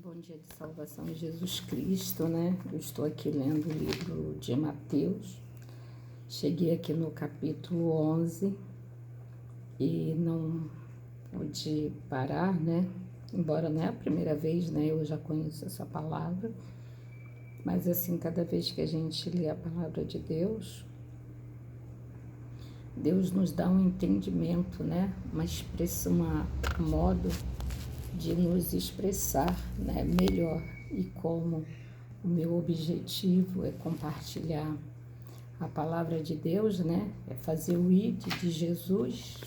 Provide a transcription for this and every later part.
Bom dia de salvação em Jesus Cristo, né? Eu estou aqui lendo o livro de Mateus. Cheguei aqui no capítulo 11 e não pude parar, né? Embora não é a primeira vez, né? Eu já conheço essa palavra. Mas assim, cada vez que a gente lê a palavra de Deus, Deus nos dá um entendimento, né? Um modo de nos expressar, né, melhor. E como o meu objetivo é compartilhar a palavra de Deus, né, é fazer o ID de Jesus,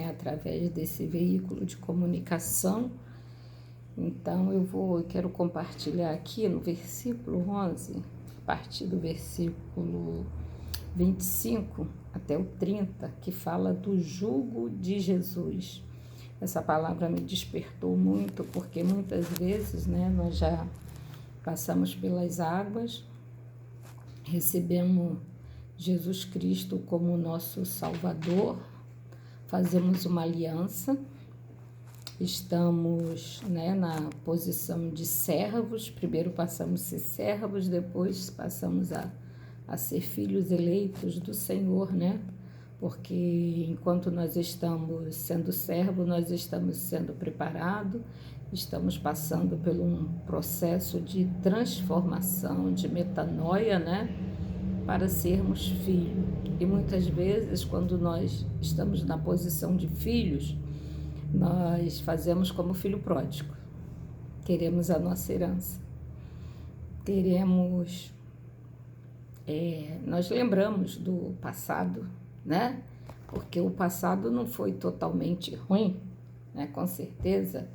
através desse veículo de comunicação. Então eu quero compartilhar aqui no versículo 11, a partir do versículo 25 até o 30, que fala do jugo de Jesus. Essa palavra me despertou muito, porque muitas vezes, né, nós já passamos pelas águas, recebemos Jesus Cristo como nosso Salvador, fazemos uma aliança, estamos, né, na posição de servos. Primeiro passamos a ser servos, depois passamos a ser filhos eleitos do Senhor, né? Porque enquanto nós estamos sendo servos, nós estamos sendo preparados, estamos passando por um processo de transformação, de metanoia, né? Para sermos filhos. E muitas vezes, quando nós estamos na posição de filhos, nós fazemos como filho pródigo. Queremos a nossa herança. Nós lembramos do passado, né? Porque o passado não foi totalmente ruim, né? Com certeza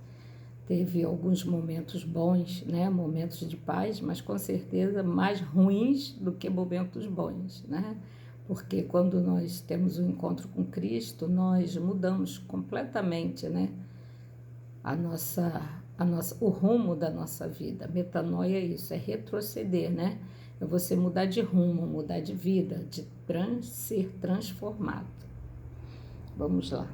teve alguns momentos bons, né? Momentos de paz, mas com certeza mais ruins do que momentos bons, né? Porque quando nós temos um encontro com Cristo, nós mudamos completamente, né? O rumo da nossa vida. Metanoia é isso, é retroceder, né? É você mudar de rumo, mudar de vida, de ser transformado. Vamos lá.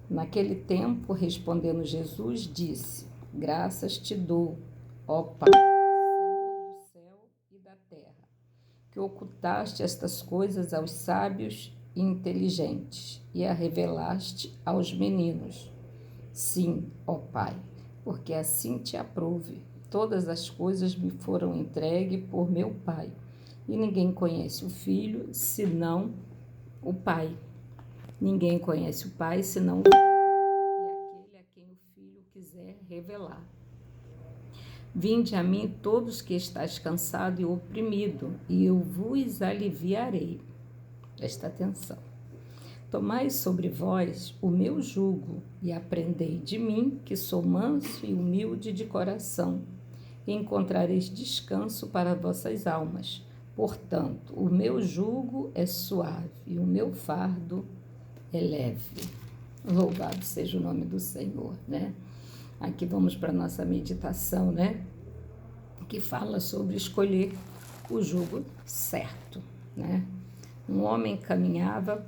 Naquele tempo, respondendo Jesus, disse: graças te dou, ó Pai, Senhor do céu e da terra, que ocultaste estas coisas aos sábios e inteligentes e a revelaste aos meninos. Sim, ó Pai, porque assim te aprouve. Todas as coisas me foram entregues por meu Pai, e ninguém conhece o Filho senão o Pai. Ninguém conhece o Pai senão o Filho, e aquele a quem o Filho quiser revelar. Vinde a mim todos que estáis cansados e oprimidos, e eu vos aliviarei. Presta atenção. Tomai sobre vós o meu jugo e aprendei de mim, que sou manso e humilde de coração, e encontrareis descanso para vossas almas. Portanto, o meu jugo é suave e o meu fardo é leve. Louvado seja o nome do Senhor, né? Aqui vamos para a nossa meditação, né? Que fala sobre escolher o jugo certo, né? Um homem caminhava.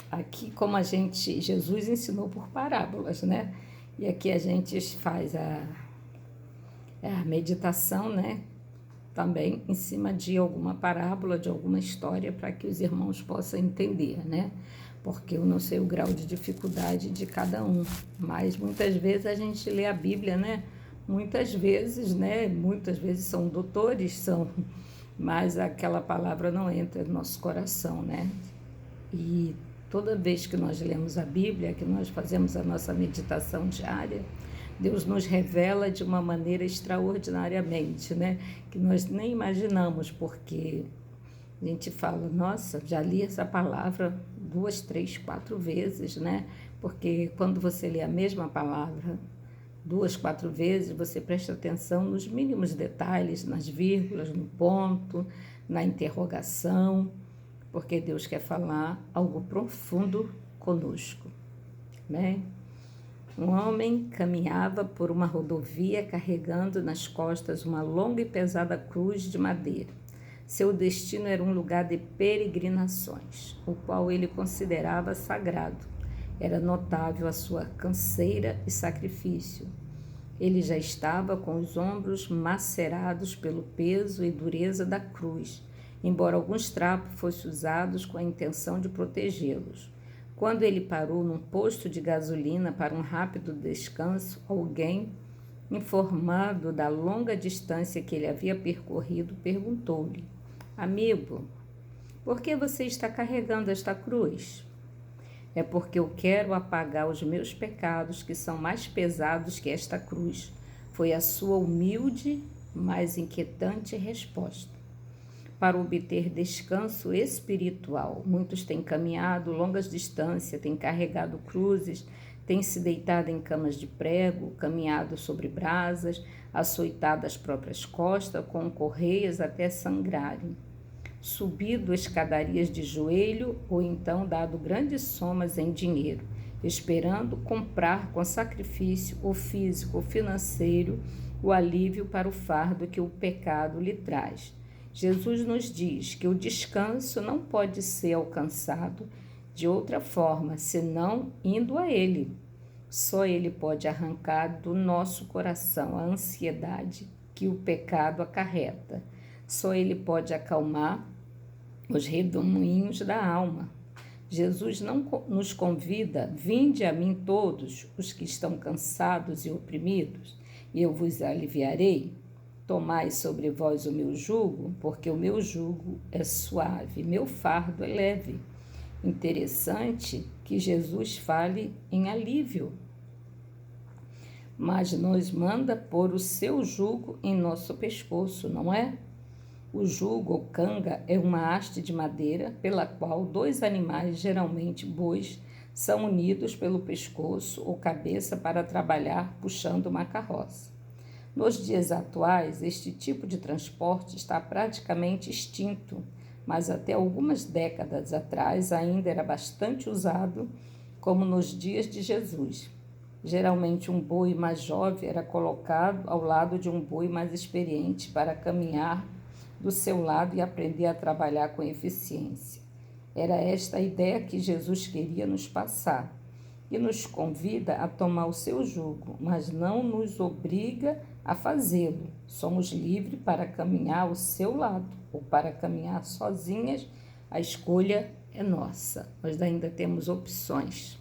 Aqui, como Jesus ensinou por parábolas, né? E aqui a gente faz a meditação, né? Também em cima de alguma parábola, de alguma história, para que os irmãos possam entender, né? Porque eu não sei o grau de dificuldade de cada um, mas muitas vezes a gente lê a Bíblia, né? Muitas vezes são doutores, mas aquela palavra não entra no nosso coração, né? E toda vez que nós lemos a Bíblia, que nós fazemos a nossa meditação diária, Deus nos revela de uma maneira extraordinariamente, né? Que nós nem imaginamos, porque a gente fala, nossa, já li essa palavra 2, 3, 4 vezes, né? Porque quando você lê a mesma palavra 2, 4 vezes, você presta atenção nos mínimos detalhes, nas vírgulas, no ponto, na interrogação, porque Deus quer falar algo profundo conosco, né? Um homem caminhava por uma rodovia carregando nas costas uma longa e pesada cruz de madeira. Seu destino era um lugar de peregrinações, o qual ele considerava sagrado. Era notável a sua canseira e sacrifício. Ele já estava com os ombros macerados pelo peso e dureza da cruz, embora alguns trapos fossem usados com a intenção de protegê-los. Quando ele parou num posto de gasolina para um rápido descanso, alguém, informado da longa distância que ele havia percorrido, perguntou-lhe: Amigo, por que você está carregando esta cruz? É porque eu quero apagar os meus pecados, que são mais pesados que esta cruz. Foi a sua humilde, mas inquietante resposta. Para obter descanso espiritual, muitos têm caminhado longas distâncias, têm carregado cruzes, têm se deitado em camas de prego, caminhado sobre brasas, açoitado as próprias costas com correias até sangrarem, subido escadarias de joelho ou então dado grandes somas em dinheiro, esperando comprar com sacrifício ou físico ou financeiro o alívio para o fardo que o pecado lhe traz. Jesus nos diz que o descanso não pode ser alcançado de outra forma, senão indo a Ele. Só Ele pode arrancar do nosso coração a ansiedade que o pecado acarreta. Só Ele pode acalmar os redemoinhos da alma. Jesus não nos convida: vinde a mim todos os que estão cansados e oprimidos, e eu vos aliviarei. Tomai sobre vós o meu jugo, porque o meu jugo é suave, meu fardo é leve. Interessante que Jesus fale em alívio, mas nos manda pôr o seu jugo em nosso pescoço, não é? O jugo ou canga é uma haste de madeira pela qual dois animais, geralmente bois, são unidos pelo pescoço ou cabeça para trabalhar puxando uma carroça. Nos dias atuais, este tipo de transporte está praticamente extinto, mas até algumas décadas atrás ainda era bastante usado, como nos dias de Jesus. Geralmente um boi mais jovem era colocado ao lado de um boi mais experiente para caminhar do seu lado e aprender a trabalhar com eficiência. Era esta a ideia que Jesus queria nos passar e nos convida a tomar o seu jugo, mas não nos obriga a fazê-lo. Somos livres para caminhar ao seu lado ou para caminhar sozinhas. A escolha é nossa. Nós ainda temos opções.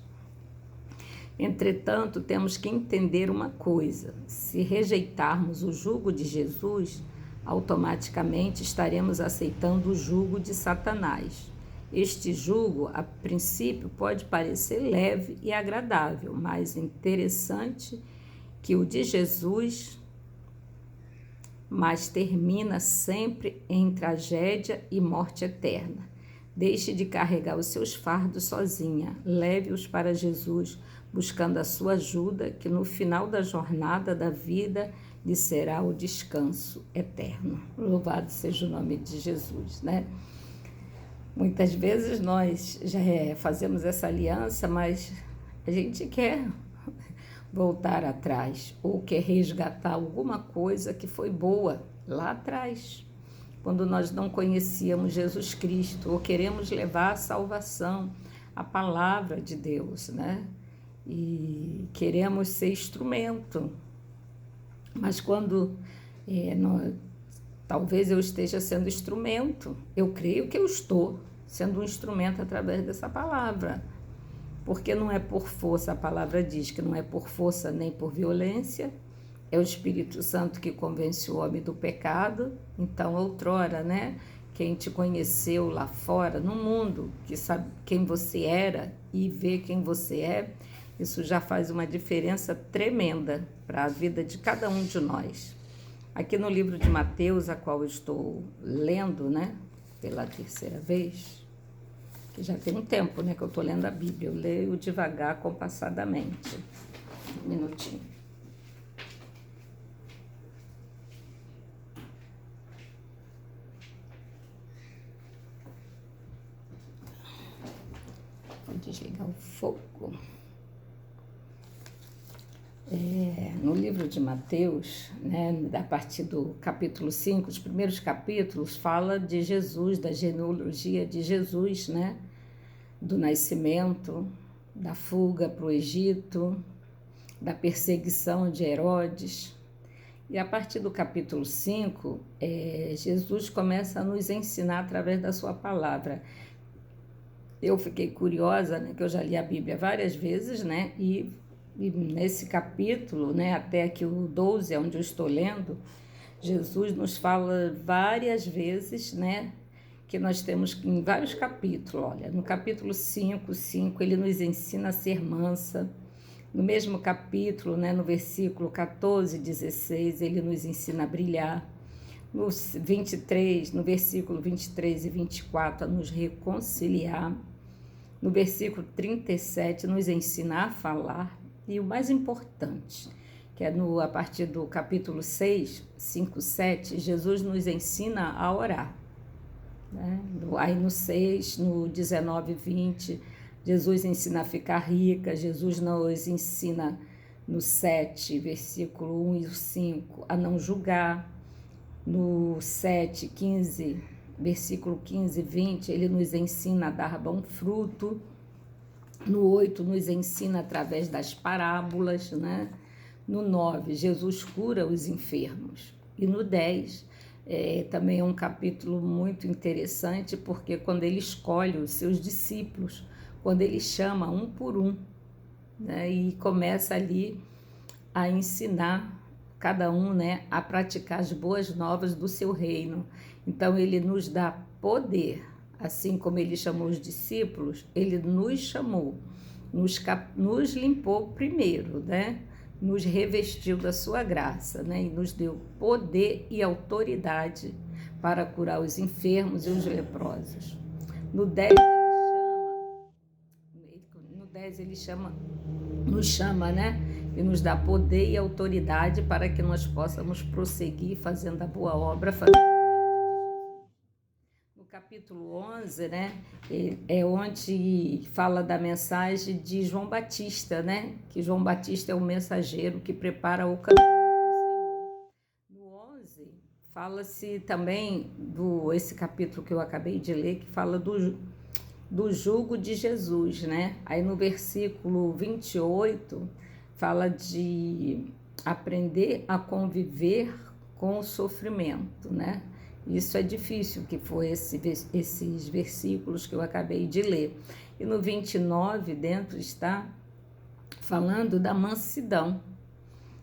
Entretanto, temos que entender uma coisa: se rejeitarmos o jugo de Jesus, automaticamente estaremos aceitando o jugo de Satanás. Este jugo, a princípio, pode parecer leve e agradável, mas interessante que o de Jesus, mas termina sempre em tragédia e morte eterna. Deixe de carregar os seus fardos sozinha, leve-os para Jesus, buscando a sua ajuda, que no final da jornada da vida lhe será o descanso eterno. Louvado seja o nome de Jesus, né? Muitas vezes nós já fazemos essa aliança, mas a gente quer voltar atrás ou quer resgatar alguma coisa que foi boa lá atrás, quando nós não conhecíamos Jesus Cristo, ou queremos levar a salvação, a palavra de Deus, né? E queremos ser instrumento, mas quando talvez eu esteja sendo instrumento, eu creio que eu estou sendo um instrumento através dessa palavra, porque não é por força, a palavra diz que não é por força nem por violência, é o Espírito Santo que convence o homem do pecado. Então, outrora, né, quem te conheceu lá fora, no mundo, que sabe quem você era e vê quem você é, isso já faz uma diferença tremenda para a vida de cada um de nós. Aqui no livro de Mateus, a qual eu estou lendo, né, pela terceira vez, que já tem um tempo, né, que eu estou lendo a Bíblia, eu leio devagar, compassadamente. Um minutinho. Vou desligar o fogo. No livro de Mateus, né, a partir do capítulo 5, os primeiros capítulos, fala de Jesus, da genealogia de Jesus, né, do nascimento, da fuga para o Egito, da perseguição de Herodes. E a partir do capítulo 5, Jesus começa a nos ensinar através da sua palavra. Eu fiquei curiosa, né, que eu já li a Bíblia várias vezes, né, e nesse capítulo, né, até aqui o 12, onde eu estou lendo, Jesus nos fala várias vezes, né, que nós temos em vários capítulos. Olha, no capítulo 5, ele nos ensina a ser mansa. No mesmo capítulo, né, no versículo 14, 16, ele nos ensina a brilhar. No 23, no versículo 23 e 24, a nos reconciliar. No versículo 37, nos ensina a falar. E o mais importante, que é a partir do capítulo 6, 5, 7, Jesus nos ensina a orar. Né? Aí no 6, no 19 e 20, Jesus ensina a ficar rica. Jesus nos ensina no 7, versículo 1 e 5, a não julgar. No 7, 15, versículo 15 e 20, ele nos ensina a dar bom fruto. No 8, nos ensina através das parábolas, né? No 9, Jesus cura os enfermos. E no 10, também é um capítulo muito interessante, porque quando ele escolhe os seus discípulos, quando ele chama um por um, né, e começa ali a ensinar cada um, né, a praticar as boas novas do seu reino. Então ele nos dá poder, assim como ele chamou os discípulos, ele nos chamou, nos limpou primeiro, né, nos revestiu da sua graça, né, e nos deu poder e autoridade para curar os enfermos e os leprosos. No 10 ele nos chama, né? E nos dá poder e autoridade para que nós possamos prosseguir fazendo a boa obra. No capítulo 11, né? É onde fala da mensagem de João Batista, né? Que João Batista é o mensageiro que prepara o caminho do Senhor. No 11, fala-se também esse capítulo que eu acabei de ler, que fala do jugo de Jesus, né? Aí no versículo 28 fala de aprender a conviver com o sofrimento, né? Isso é difícil, que foi esses versículos que eu acabei de ler. E no 29 dentro está falando da mansidão.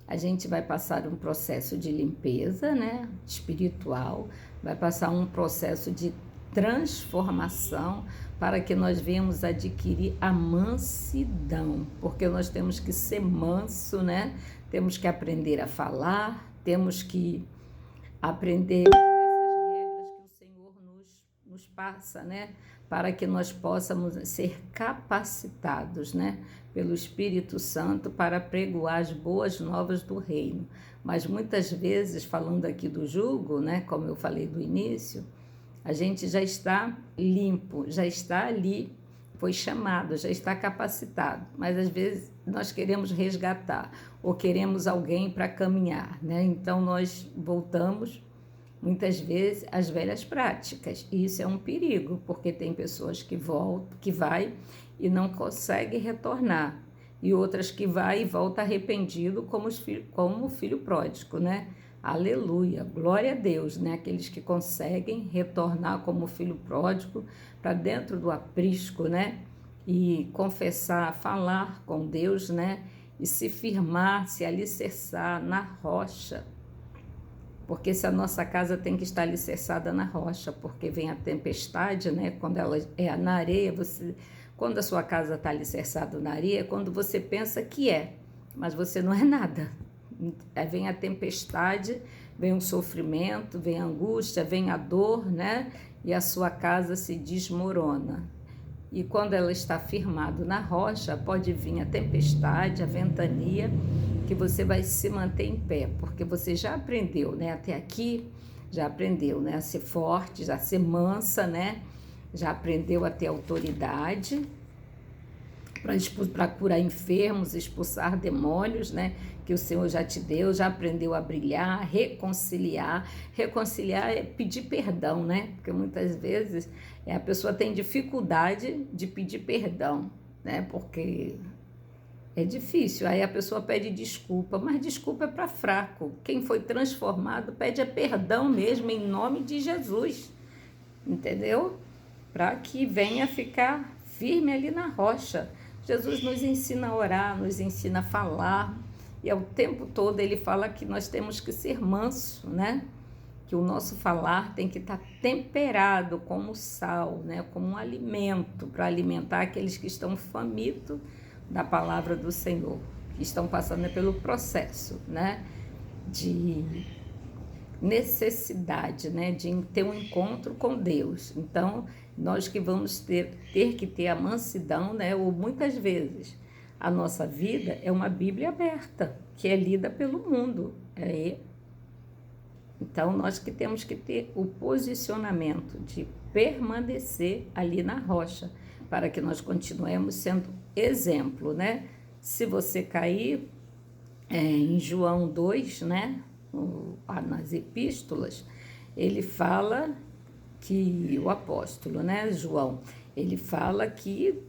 A gente vai passar um processo de limpeza, né? Espiritual, vai passar um processo de transformação para que nós venhamos adquirir a mansidão, porque nós temos que ser manso, né? Temos que aprender a falar, temos que aprender essas regras que o Senhor nos passa, né? Para que nós possamos ser capacitados, né? Pelo Espírito Santo para pregoar as boas novas do reino. Mas muitas vezes, falando aqui do jugo, né? Como eu falei do início, a gente já está limpo, já está ali, foi chamado, já está capacitado. Mas às vezes nós queremos resgatar ou queremos alguém para caminhar, né? Então nós voltamos muitas vezes às velhas práticas. E isso é um perigo, porque tem pessoas que vai e não consegue retornar. E outras que vai e volta arrependido como o filho pródigo, né? Aleluia, glória a Deus, né? Aqueles que conseguem retornar como filho pródigo para dentro do aprisco, né? E confessar, falar com Deus, né? E se firmar, se alicerçar na rocha. Porque se a nossa casa tem que estar alicerçada na rocha, porque vem a tempestade, né? Quando ela é na areia, quando a sua casa está alicerçada na areia, é quando você pensa que mas você não é nada. Aí vem a tempestade, vem o sofrimento, vem a angústia, vem a dor, né? E a sua casa se desmorona. E quando ela está firmada na rocha, pode vir a tempestade, a ventania, que você vai se manter em pé, porque você já aprendeu, né? Até aqui, já aprendeu, né? A ser forte, a ser mansa, né? Já aprendeu a ter autoridade para curar enfermos, expulsar demônios, né? Que o Senhor já te deu, já aprendeu a brilhar, reconciliar. Reconciliar é pedir perdão, né? Porque muitas vezes a pessoa tem dificuldade de pedir perdão. né? Porque é difícil. Aí a pessoa pede desculpa, mas desculpa é para fraco. Quem foi transformado pede perdão mesmo, em nome de Jesus, entendeu? Para que venha ficar firme ali na rocha. Jesus nos ensina a orar, nos ensina a falar, e ao tempo todo ele fala que nós temos que ser manso, né? Que o nosso falar tem que estar temperado como sal, né? Como um alimento, para alimentar aqueles que estão famintos da palavra do Senhor, que estão passando pelo processo, né? De necessidade, né? De ter um encontro com Deus. Então, nós que vamos ter que ter a mansidão, né? Ou muitas vezes a nossa vida é uma Bíblia aberta, que é lida pelo mundo. Então, nós que temos que ter o posicionamento de permanecer ali na rocha, para que nós continuemos sendo exemplo, né? Se você cair, em João 2, né? Nas epístolas, ele fala que, o apóstolo, né, João, ele fala que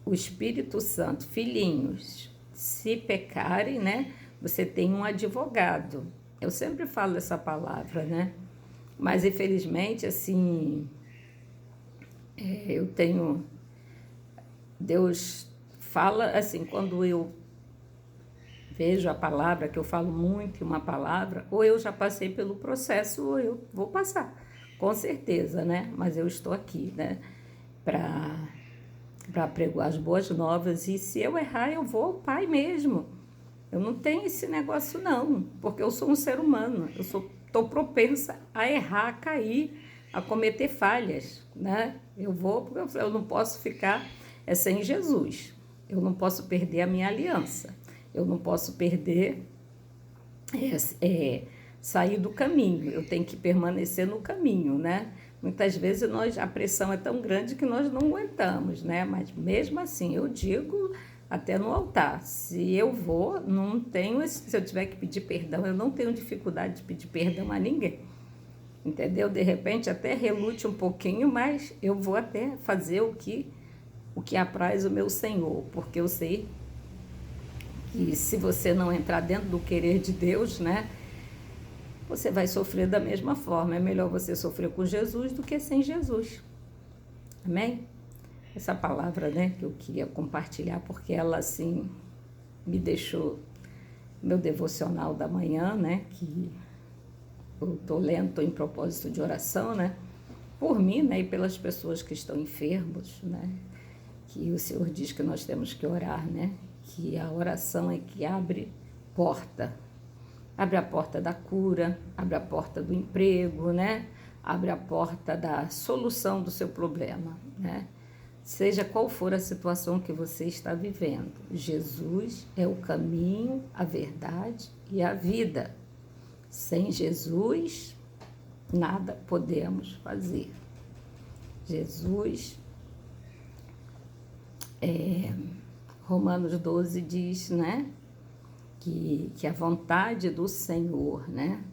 o Espírito Santo, filhinhos, se pecarem, né, você tem um advogado. Eu sempre falo essa palavra, né? Mas, infelizmente, assim, eu tenho... Deus fala, assim, quando eu vejo a palavra, que eu falo muito em uma palavra, ou eu já passei pelo processo, ou eu vou passar, com certeza, né? Mas eu estou aqui, né, para pregoar as boas novas, e se eu errar, eu vou ao Pai mesmo. Eu não tenho esse negócio, não, porque eu sou um ser humano, eu estou propensa a errar, a cair, a cometer falhas, né? Eu vou, porque eu não posso ficar sem Jesus, eu não posso perder a minha aliança, eu não posso perder, sair do caminho, eu tenho que permanecer no caminho, né? Muitas vezes a pressão é tão grande que nós não aguentamos, né? Mas mesmo assim, eu digo até no altar, se eu vou, não tenho, se eu tiver que pedir perdão, eu não tenho dificuldade de pedir perdão a ninguém, entendeu? De repente até relute um pouquinho, mas eu vou até fazer o que apraz o meu Senhor, porque eu sei que se você não entrar dentro do querer de Deus, né, você vai sofrer da mesma forma. É melhor você sofrer com Jesus do que sem Jesus. Amém? Essa palavra, né, que eu queria compartilhar, porque ela, assim, me deixou meu devocional da manhã, né, que eu estou lendo, estou em propósito de oração, né, por mim, né, e pelas pessoas que estão enfermos, né, que o Senhor diz que nós temos que orar, né, que a oração é que abre a porta da cura, abre a porta do emprego, né, abre a porta da solução do seu problema, né, seja qual for a situação que você está vivendo. Jesus é o caminho, a verdade e a vida. Sem Jesus, nada podemos fazer. Jesus, Romanos 12 diz, né, que a vontade do Senhor, né,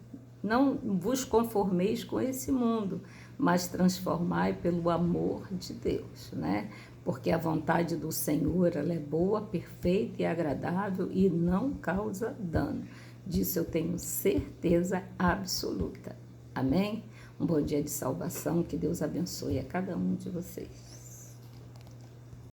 não vos conformeis com esse mundo, mas transformai pelo amor de Deus, né? Porque a vontade do Senhor, ela é boa, perfeita e agradável e não causa dano. Disso eu tenho certeza absoluta. Amém? Um bom dia de salvação, que Deus abençoe a cada um de vocês.